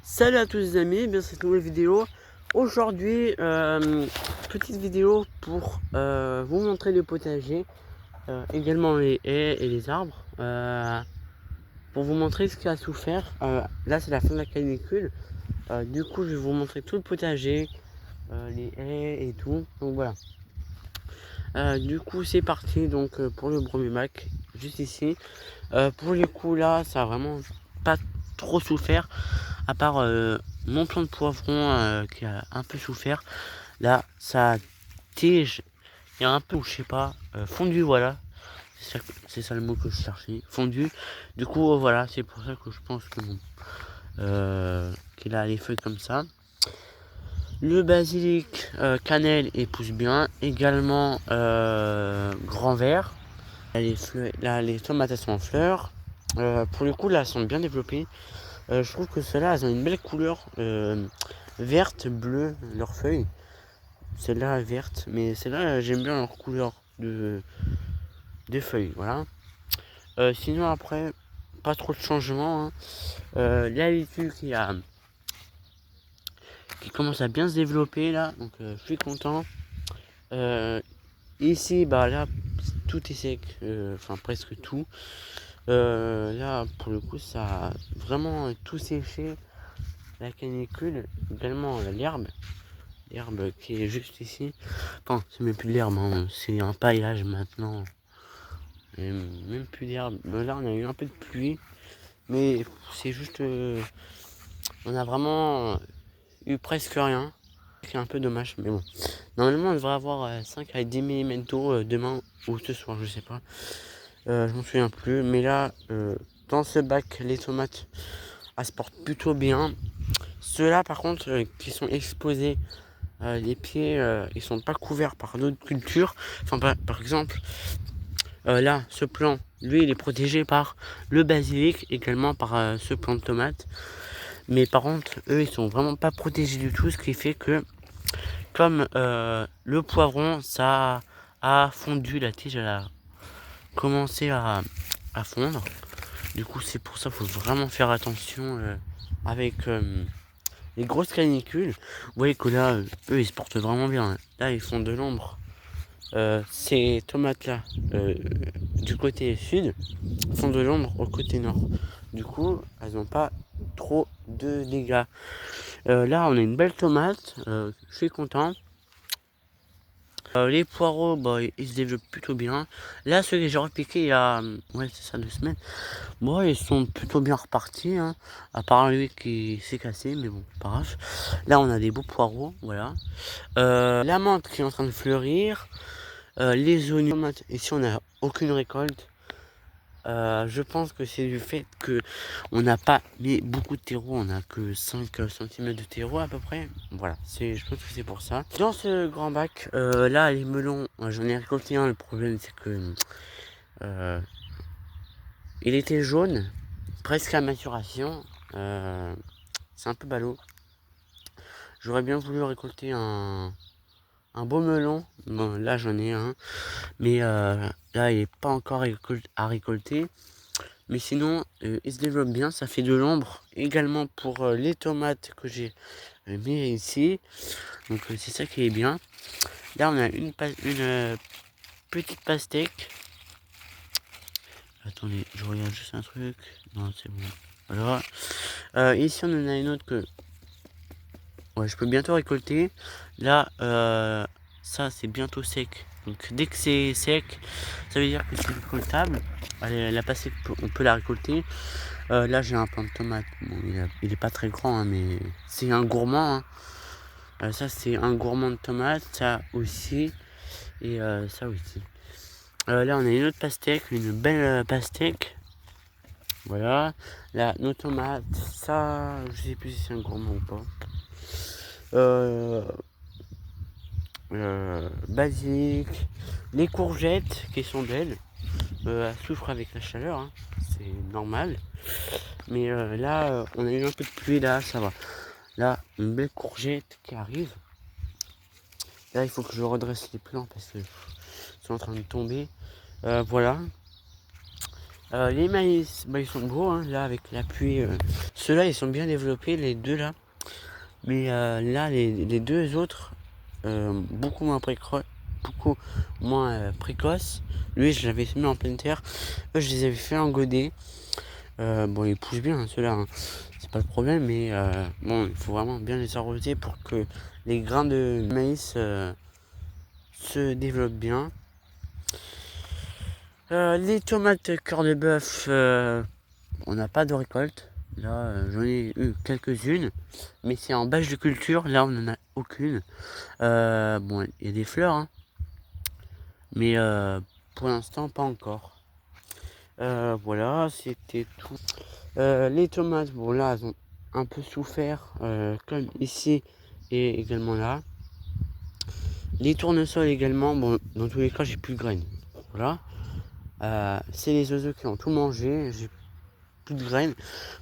Salut à tous les amis, bien cette nouvelle vidéo. Aujourd'hui, petite vidéo pour vous montrer le potager, également les haies et les arbres, pour vous montrer ce qui a souffert. Là c'est la fin de la canicule, du coup je vais vous montrer tout le potager, les haies et tout, donc voilà. Du coup c'est parti donc pour le premier bac, juste ici. Pour les coups là, ça a vraiment pas trop souffert, à part mon plant de poivron qui a un peu souffert. Là, sa tige, il y a un peu, je sais pas, fondu, voilà. C'est ça le mot que je cherchais, fondu. Du coup, voilà, c'est pour ça que je pense que bon, qu'il a les feuilles comme ça. Le basilic, cannelle et pousse bien. Également, grand vert. Là, les tomates elles sont en fleurs. Pour le coup, là, elles sont bien développées. Je trouve que celles-là, elles ont une belle couleur verte, bleue, leurs feuilles. Celle-là est verte, mais celle-là, j'aime bien leur couleur de feuilles. Voilà. Sinon, après, pas trop de changements. Hein. La laitue qui commence à bien se développer là, donc je suis content. Ici, bah là, tout est sec, enfin presque tout. Là, pour le coup, ça a vraiment tout séché. La canicule, également l'herbe qui est juste ici. Enfin, c'est même plus de l'herbe, hein, c'est un paillage maintenant. Et même plus d'herbe. Là, on a eu un peu de pluie, mais c'est juste. On a vraiment eu presque rien. C'est un peu dommage, mais bon. Normalement, on devrait avoir 5 à 10 mm d'eau demain ou ce soir, je sais pas. Je m'en souviens plus, mais là, dans ce bac, les tomates, elles se portent plutôt bien. Ceux-là, par contre, qui sont exposés, les pieds, ils sont pas couverts par d'autres cultures. Enfin, par exemple, là, ce plant, lui, il est protégé par le basilic, également par ce plant de tomate. Mais par contre, eux, ils sont vraiment pas protégés du tout, ce qui fait que, comme le poivron, ça a fondu, la tige, elle a commencé à fondre. Du coup, c'est pour ça qu'il faut vraiment faire attention avec les grosses canicules. Vous voyez que là, eux, ils se portent vraiment bien. Là, ils font de l'ombre. Ces tomates-là, du côté sud, font de l'ombre au côté nord. Du coup, elles n'ont pas trop de dégâts. Là, on a une belle tomate. Je suis content. Les poireaux, bah, ils se développent plutôt bien. Là, ceux que j'ai repiqués il y a, ouais, c'est ça, 2 semaines. Bon, ils sont plutôt bien repartis, hein, à part lui qui s'est cassé, mais bon, pas grave. Là, on a des beaux poireaux, voilà. La menthe qui est en train de fleurir. Les oignons, ici, on n'a aucune récolte. Je pense que c'est du fait que on n'a pas mis beaucoup de terreau, on n'a que 5 cm de terreau à peu près. Voilà, je pense que c'est pour ça. Dans ce grand bac, là, les melons, j'en ai récolté un. Le problème, c'est que il était jaune, presque à maturation. C'est un peu ballot. J'aurais bien voulu récolter un beau melon. Bon, là, j'en ai un, mais là, il n'est pas encore à récolter. Mais sinon, il se développe bien, ça fait de l'ombre également pour les tomates que j'ai mis ici. Donc c'est ça qui est bien. Là, on a une petite pastèque. Attendez, je regarde juste un truc. Non, c'est bon. Voilà. Ici, on en a une autre que ouais, je peux bientôt récolter. Là, ça, c'est bientôt sec. Donc dès que c'est sec, ça veut dire que c'est récoltable. Allez, la pastèque, on peut la récolter. Là, j'ai un plant de tomate. Bon, il est pas très grand, hein, mais c'est un gourmand. Hein. Ça, c'est un gourmand de tomate. Ça aussi. Et ça aussi. Là, on a une autre pastèque. Une belle pastèque. Voilà. Là, nos tomates. Ça, je sais plus si c'est un gourmand ou pas. Basique. Les courgettes qui sont belles. Elles souffrent avec la chaleur. Hein. C'est normal. Mais là, on a eu un peu de pluie. Là, ça va. Là, une belle courgette qui arrive. Là, il faut que je redresse les plants parce que sont en train de tomber. Voilà. Les maïs, bah, ils sont beaux, hein, là, avec la pluie. Ceux-là, ils sont bien développés, les deux là. Mais là, les deux autres, beaucoup moins précoces. Lui, je l'avais mis en pleine terre. Eux, je les avais fait en godet. Bon, ils poussent bien, hein, ceux-là. Hein. C'est pas le problème, mais bon, il faut vraiment bien les arroser pour que les grains de maïs se développent bien. Les tomates cœur de bœuf, on n'a pas de récolte. Là, j'en ai eu quelques-unes, mais c'est en bâche de culture. Là, on n'en a aucune. Bon, il y a des fleurs, hein, mais pour l'instant, pas encore. Voilà, c'était tout. Les tomates, bon là, elles ont un peu souffert, comme ici et également là. Les tournesols également, bon, dans tous les cas, j'ai plus de graines. Voilà. C'est les oiseaux qui ont tout mangé. J'ai plus de graines.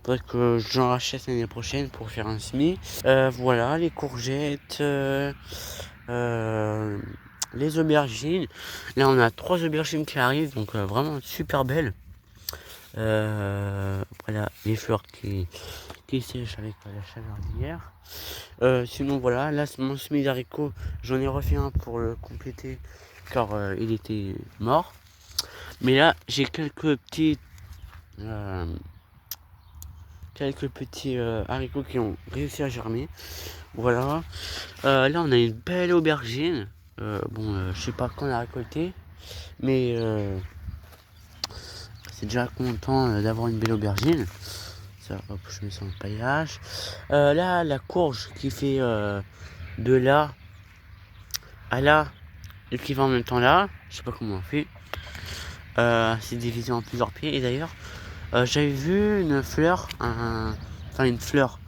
Faudrait que j'en rachète l'année prochaine pour faire un semis. Voilà, les courgettes, les aubergines. Là, on a 3 aubergines qui arrivent, donc vraiment super belles. Après là, les fleurs qui sèchent avec la chaleur d'hier. Sinon voilà, là mon semis d'haricots, j'en ai refait un pour le compléter car il était mort. Mais là, j'ai quelques petits haricots qui ont réussi à germer. Voilà. Là, on a une belle aubergine. Je sais pas quand on a récolté, mais c'est déjà content d'avoir une belle aubergine. Ça, hop, je mets ça en paillage. Là, la courge qui fait de là à là et qui va en même temps là. Je sais pas comment on fait. C'est divisé en plusieurs pieds. Et d'ailleurs, j'avais vu une fleur, enfin une fleur.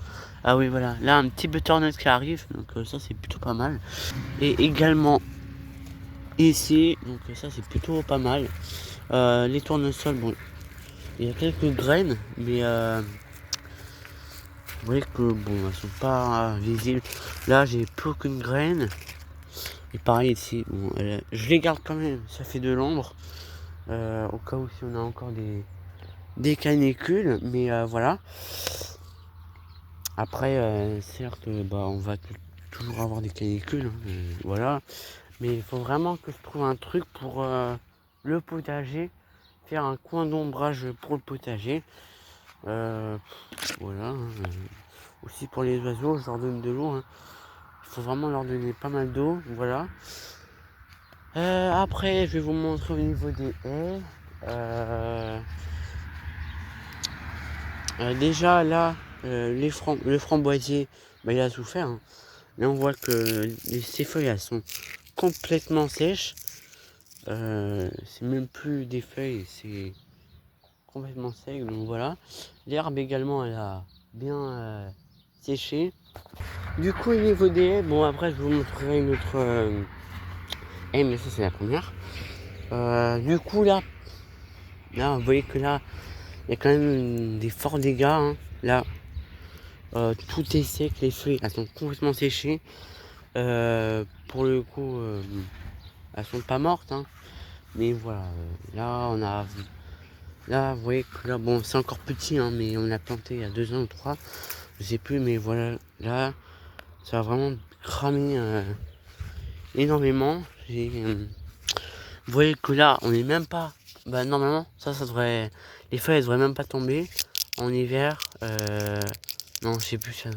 Ah oui, voilà. Là, un petit butternut qui arrive. Donc ça, c'est plutôt pas mal. Et également ici, donc ça, c'est plutôt pas mal. Les tournesols, bon, il y a quelques graines, mais vous voyez que bon, elles sont pas visibles. Là, j'ai plus aucune graine. Et pareil ici, bon, je les garde quand même. Ça fait de l'ombre. Au cas où si on a encore des canicules. Mais voilà. Après, certes, on va toujours avoir des canicules. Hein, voilà. Mais il faut vraiment que je trouve un truc pour le potager. Faire un coin d'ombrage pour le potager. Voilà. Aussi pour les oiseaux, je leur donne de l'eau. Hein. Il faut vraiment leur donner pas mal d'eau. Voilà. Après, je vais vous montrer au niveau des haies. Déjà là, le framboisier, il a souffert. Hein. Là, on voit que ses feuilles elles sont complètement sèches. C'est même plus des feuilles, c'est complètement sec. Donc voilà. L'herbe également, elle a bien séché. Du coup, au niveau des haies, bon après, je vous montrerai une autre haie, mais ça c'est la première. Du coup là, vous voyez que là, il y a quand même des forts dégâts. Hein. Là, tout est sec, les feuilles elles sont complètement séchées. Pour le coup, elles sont pas mortes. Hein. Mais voilà, là, vous voyez que là, bon, c'est encore petit, hein, mais on l'a planté il y a 2 ans ou 3. Je sais plus, mais voilà, là, ça a vraiment cramé énormément. Vous voyez que là, on n'est même pas. Normalement, ça devrait. Les feuilles, elles devraient même pas tomber en hiver. Non, je sais plus ça.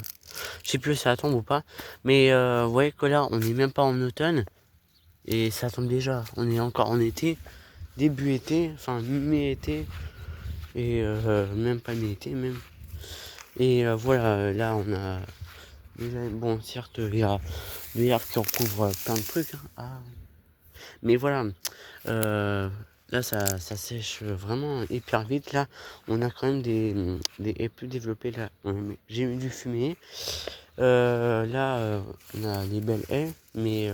Je sais plus si ça tombe ou pas. Mais vous voyez que là, on n'est même pas en automne. Et ça tombe déjà. On est encore en été. Début été. Enfin, mi-été. Et même pas mi-été, même. Et voilà, là, on a. Déjà, bon, certes, il y a l'herbe qui recouvre plein de trucs. Hein. Ah. Mais voilà. Là, ça sèche vraiment hyper vite. Là, on a quand même des haies plus développées. Là, j'ai eu du fumier. Là, on a des belles haies, mais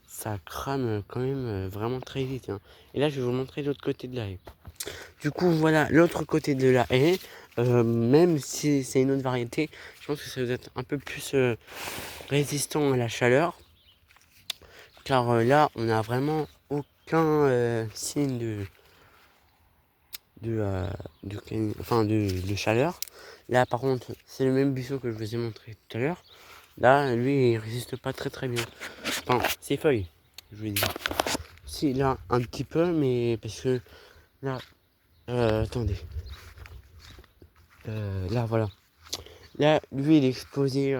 ça crame quand même vraiment très vite. Hein. Et là, je vais vous montrer l'autre côté de la haie. Du coup, voilà l'autre côté de la haie. Même si c'est une autre variété, je pense que ça doit être un peu plus résistant à la chaleur. Car là, on n'a vraiment aucun signe de chaleur. Là par contre c'est le même buisson que je vous ai montré tout à l'heure. Là lui il résiste pas très bien. Enfin ses feuilles je veux dire. Si là un petit peu mais parce que là attendez. Là voilà. Là lui il est exposé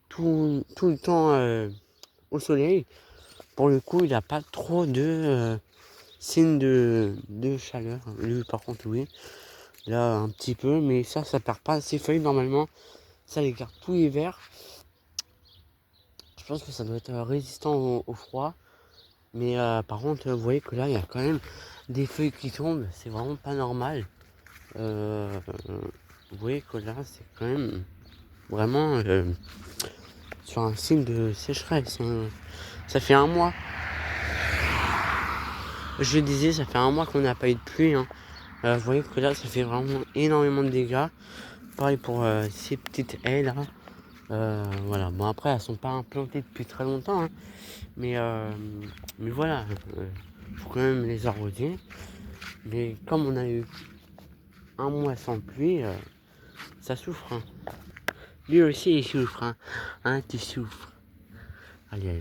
tout le temps au soleil. Pour le coup il n'a pas trop de signes de chaleur. Lui par contre oui. Là un petit peu mais ça perd pas ses feuilles normalement. Ça les garde tout l'hiver. Je pense que ça doit être résistant au froid. Mais par contre vous voyez que là il y a quand même des feuilles qui tombent. C'est vraiment pas normal. Vous voyez que là c'est quand même vraiment sur un signe de sécheresse. Ça fait un mois. Je disais ça fait un mois qu'on n'a pas eu de pluie. Vous voyez que là ça fait vraiment énormément de dégâts. Pareil pour ces petites haies là. Voilà, bon après elles sont pas implantées depuis très longtemps, hein. mais voilà, faut quand même les arroser. Mais comme on a eu un mois sans pluie, ça souffre. Hein. Lui aussi il souffre, hein, tu souffres. Allez.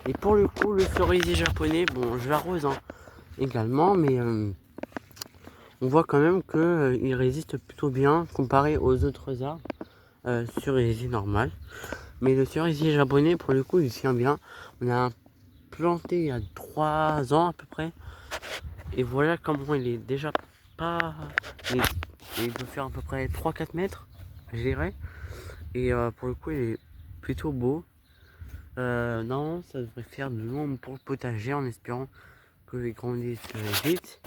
Et pour le coup, le cerisier japonais, bon, je l'arrose également, mais on voit quand même qu'il résiste plutôt bien comparé aux autres arbres cerisier normal. Mais le cerisier japonais, pour le coup, il tient bien. On a planté il y a 3 ans à peu près. Et voilà comment il est déjà pas... Il peut faire à peu près 3-4 mètres, je dirais. Et pour le coup, il est plutôt beau. Non, ça devrait faire de l'ombre pour le potager en espérant qu'il grandisse vite.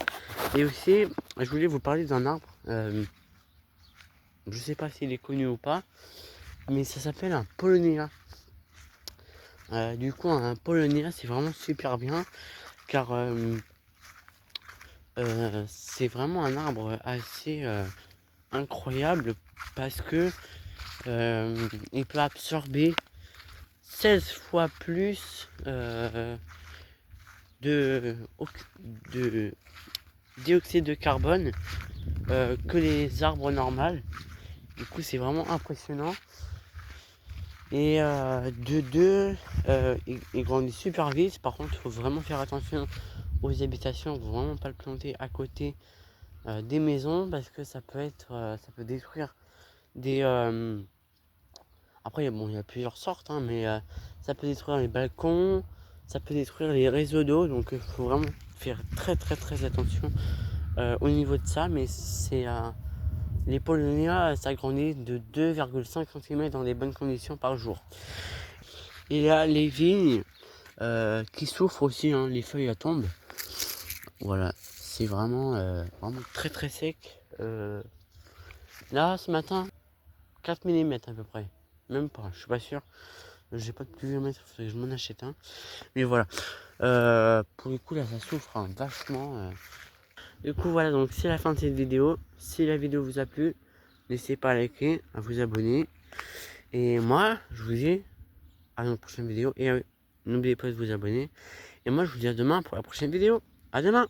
Et aussi, je voulais vous parler d'un arbre. Je sais pas s'il est connu ou pas, mais ça s'appelle un Paulownia. Du coup, un Paulownia, c'est vraiment super bien, car c'est vraiment un arbre assez incroyable, parce que il peut absorber 16 fois plus de dioxyde de carbone que les arbres normaux. Du coup, c'est vraiment impressionnant. Et il grandit super vite. Par contre, il faut vraiment faire attention aux habitations. Il ne faut vraiment pas le planter à côté des maisons parce que ça peut détruire des. Après, bon, il y a plusieurs sortes, hein, mais ça peut détruire les balcons, ça peut détruire les réseaux d'eau. Donc, il faut vraiment faire très attention au niveau de ça. Mais c'est les Paulownia, ça grandit de 2,5 cm dans des bonnes conditions par jour. Il y a les vignes qui souffrent aussi, hein, les feuilles tombent. Voilà, c'est vraiment très sec. Là, ce matin, 4 mm à peu près. Même pas, je suis pas sûr. J'ai pas de pluviomètre, il faudrait que je m'en achète un. Mais voilà, pour le coup, là, ça souffre vachement. Du coup, voilà, donc c'est la fin de cette vidéo. Si la vidéo vous a plu, n'hésitez pas à liker, à vous abonner. Et moi, je vous dis à une prochaine vidéo. Et n'oubliez pas de vous abonner. Et moi, je vous dis à demain pour la prochaine vidéo. À demain!